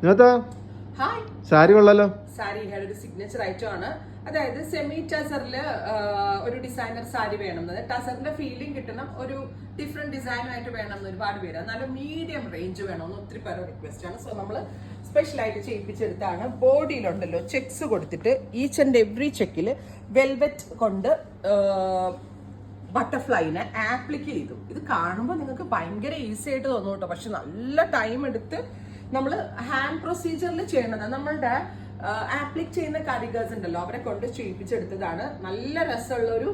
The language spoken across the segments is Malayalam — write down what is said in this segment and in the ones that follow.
ഇന്നത്തെ സാരി കൊള്ളാലോ. സാരി ഒരു സിഗ്നേച്ചർ ഐറ്റം ആണ്. അതായത് സെമി ടസറിൽ ഒരു ഡിസൈനർ സാരി വേണം, ടസറിന്റെ ഫീലിംഗ് കിട്ടണം, ഒരു ഡിഫറെന്റ് ഡിസൈനായിട്ട് വേണം എന്ന് ഒരുപാട് പേര്. എന്നാലും മീഡിയം റേഞ്ച് വേണമെന്ന് ഒത്തിരി പേരുടെ റിക്വസ്റ്റ് ആണ്. സോ നമ്മൾ സ്പെഷ്യലായിട്ട് ചെയ്യിപ്പിച്ചെടുത്താണ്. ബോഡിയിലുണ്ടല്ലോ ചെക്സ് കൊടുത്തിട്ട് ഈച്ച് ആൻഡ് എവറി ചെക്കിൽ വെൽവെറ്റ് കൊണ്ട് ബട്ടർഫ്ലൈനെ ആപ്ലിക്ക് ചെയ്തു. ഇത് കാണുമ്പോൾ നിങ്ങൾക്ക് ഭയങ്കര ഈസി ആയിട്ട് തോന്നും കേട്ടോ, പക്ഷെ നല്ല ടൈം എടുത്ത് നമ്മൾ ഹാൻഡ് പ്രൊസീജിയറിൽ ചെയ്യണത്. നമ്മളുടെ ആപ്ലിക് ചെയ്യുന്ന കാരിഗേഴ്സ് ഉണ്ടല്ലോ, അവരെ കൊണ്ട് ചെയ്യിപ്പിച്ചെടുത്തതാണ്. നല്ല രസമുള്ള ഒരു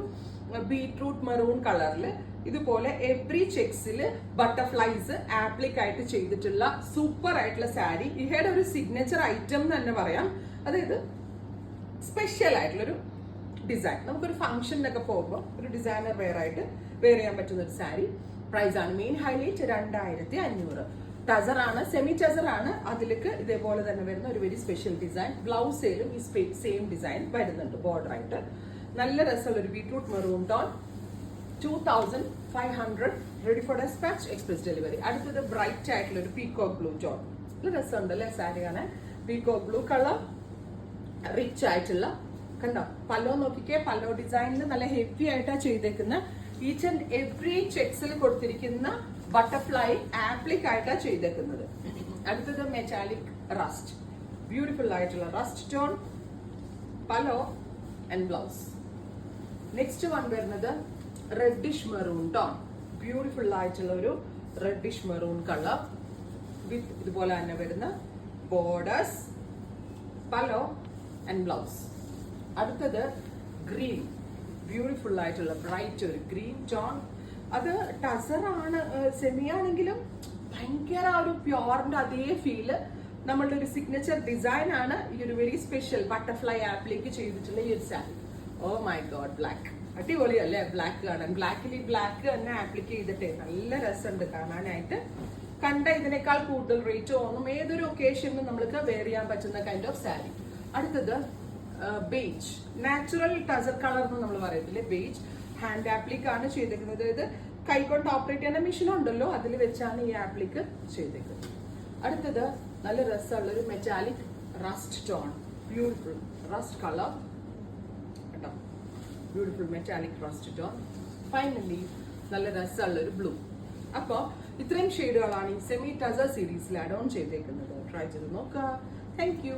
ബീട്രൂട്ട് മെറൂൺ കളറിൽ ഇതുപോലെ എവറി ചെക്സിൽ ബട്ടർഫ്ലൈസ് ആപ്ലിക് ആയിട്ട് ചെയ്തിട്ടുള്ള സൂപ്പർ ആയിട്ടുള്ള സാരി. ഇഹയുടെ ഒരു സിഗ്നേച്ചർ ഐറ്റം എന്ന് തന്നെ പറയാം. അതായത് സ്പെഷ്യൽ ആയിട്ടുള്ളൊരു ഡിസൈൻ. നമുക്കൊരു ഫംഗ്ഷനൊക്കെ പോകുമ്പോൾ ഒരു ഡിസൈനർ വെയർ ആയിട്ട് വെയർ ചെയ്യാൻ പറ്റുന്ന ഒരു സാരി. പ്രൈസ് ആണ് മെയിൻ ഹൈലൈറ്റ്, 2500. ടസർ ആണ്, സെമി ടസർ ആണ്. അതിലേക്ക് ഇതേപോലെ തന്നെ വരുന്ന ഒരു വെരി സ്പെഷ്യൽ ഡിസൈൻ. ബ്ലൗസേലും ഈ സെയിം ഡിസൈൻ വരുന്നുണ്ട് ബോർഡർ ആയിട്ട്. നല്ല രസമുള്ള ഒരു beetroot maroon tone. 2500. Ready for despatch, express delivery. അടുത്തത് ബ്രൈറ്റ് ആയിട്ടുള്ള ഒരു പീകോക്ക് ബ്ലൂ ടോൺ. നല്ല രസമുണ്ട് അല്ലേ സാരി കാണാൻ. പീകോക്ക് ബ്ലൂ കളർ, റിച്ച് ആയിട്ടുള്ള കണ്ടോ പല്ലോ നോക്കിക്കേ. പല്ലോ ഡിസൈനിൽ നല്ല ഹെവി ആയിട്ടാണ് ചെയ്തേക്കുന്ന. ഈച്ച് ആൻഡ് എവറി ചെക്സിൽ കൊടുത്തിരിക്കുന്ന ബട്ടർഫ്ലൈ ആപ്ലിക് ആയിട്ടാണ് ചെയ്തേക്കുന്നത്. അടുത്തത് മെറ്റാലിക് റസ്റ്റ്, ബ്യൂട്ടിഫുൾ ആയിട്ടുള്ള rust tone, pallu and blouse. Next one വരുന്നത് റെഡിഷ് മെറൂൺ ടോൺ. ബ്യൂട്ടിഫുൾ ആയിട്ടുള്ള ഒരു റെഡിഷ് മെറൂൺ കളർ വിത്ത് ഇതുപോലെ തന്നെ വരുന്ന ബോർഡേഴ്സ്, പല്ലോ ആൻഡ് ബ്ലൗസ്. അടുത്തത് ഗ്രീൻ, ബ്യൂട്ടിഫുൾ ആയിട്ടുള്ള ബ്രൈറ്റ് ഒരു ഗ്രീൻ ടോൺ. അത് ടസർ ആണ്, സെമി ആണെങ്കിലും ഭയങ്കര ഒരു പ്യോറിന്റെ അതേ ഫീല്. നമ്മളുടെ ഒരു സിഗ്നേച്ചർ ഡിസൈൻ ആണ് ഈ ഒരു വെരി സ്പെഷ്യൽ ബട്ടർഫ്ലൈ ആപ്പിലേക്ക് ചെയ്തിട്ടുള്ള ഈ ഒരു sari. Oh my God, black അടിപൊളിയല്ലേ ബ്ലാക്ക് കാണാൻ. ബ്ലാക്കിൽ ഈ ബ്ലാക്ക് തന്നെ ആപ്ലിക്ക് ചെയ്തിട്ടേ നല്ല രസമുണ്ട് കാണാനായിട്ട്. കണ്ട ഇതിനേക്കാൾ കൂടുതൽ റേറ്റ് തോന്നും. ഏതൊരു ഒക്കേഷനിലും നമ്മൾക്ക് വെയർ ചെയ്യാൻ പറ്റുന്ന കൈൻഡ് ഓഫ് സാരി. അടുത്തത് ബേജ്, നാച്ചുറൽ ടസർ കളർ എന്ന് നമ്മൾ പറയത്തില്ലേ, ബേജ്. ഹാൻഡ് ആപ്ലിക് ആണ് ചെയ്തേക്കുന്നത്. ഇത് കൈകൊണ്ട് ഓപ്പറേറ്റ് ചെയ്യുന്ന മെഷീൻ ഉണ്ടല്ലോ, അതിൽ വെച്ചാണ് ഈ ആപ്ലിക് ചെയ്തേക്കുന്നത്. അടുത്തത് നല്ല രസമുള്ള ഒരു metallic rust tone, beautiful rust colour കേട്ടോ, beautiful metallic rust tone. Finally നല്ല രസമുള്ള ഒരു ബ്ലൂ. അപ്പോൾ ഇത്രയും ഷെയ്ഡുകളാണ് ഈ സെമി ടസർ സീരീസിൽ ആഡ് ഓൺ ചെയ്തേക്കുന്നത്. ട്രൈ ചെയ്ത് നോക്കുക. Thank you.